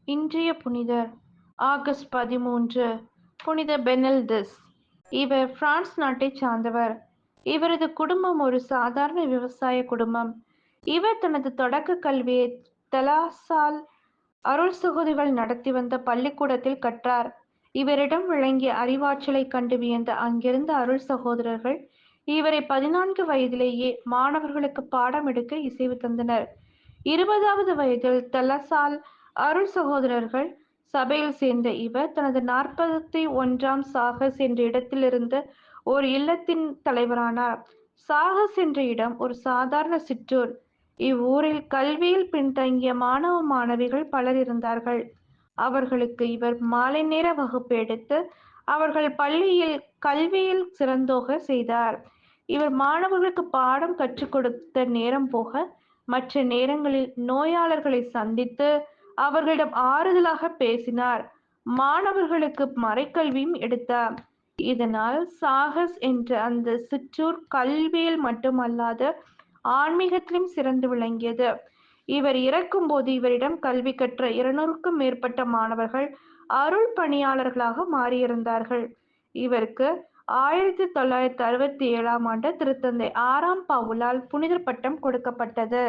இன்றைய புனிதர் ஆகஸ்ட் 13 புனித பெனல்டிஸ். இவர் பிரான்ஸ் நாட்டைச் சார்ந்தவர். இவரது குடும்பம் ஒரு சாதாரண விவசாய குடும்பம். இவர் தனது தொடக்க கல்வியை தலாசால் அருள் சகோதரிகள் நடத்தி வந்த பள்ளிக்கூடத்தில் கற்றார். இவரிடம் விளங்கிய அறிவாற்றலைக் கண்டு வியந்த அங்கிருந்த அருள் சகோதரர்கள் இவரை 14 வயதிலேயே மாணவர்களுக்கு பாடம் எடுக்க இசைவு தந்தனர். 20வது வயதில் தலசால் அருள் சகோதரர்கள் சபையில் சேர்ந்த இவர் தனது 41ஆம் சாகஸ் என்ற இடத்திலிருந்து ஒரு இல்லத்தின் தலைவரானார். சாகஸ் என்ற இடம் ஒரு சாதாரண சிற்றூர். இவ்வூரில் கல்வியில் பின்தங்கிய மாணவ மாணவிகள் பலர் இருந்தார்கள். அவர்களுக்கு இவர் மாலை நேர வகுப்பு எடுத்து அவர்கள் பள்ளியில் கல்வியில் சிறந்தோக செய்தார். இவர் மாணவர்களுக்கு பாடம் கற்றுக் கொடுத்த நேரம் போக மற்ற நேரங்களில் நோயாளர்களை சந்தித்து அவர்களிடம் ஆறுதலாக பேசினார். மாணவர்களுக்கு மறைக்கல்வியும் எடுத்தார். இதனால் சாகஸ் என்ற அந்த சிற்றூர் கல்வியில் மட்டுமல்லாது ஆன்மீகத்திலும் சிறந்து விளங்கியது. இவர் இறக்கும்போது இவரிடம் கல்வி கற்ற 200க்கும் மேற்பட்ட மாணவர்கள் அருள் பணியாளர்களாக மாறியிருந்தார்கள். இவருக்கு 1967ஆம் ஆண்டு திருத்தந்தை 6ஆம் பவுலால் புனிதர் பட்டம் கொடுக்கப்பட்டது.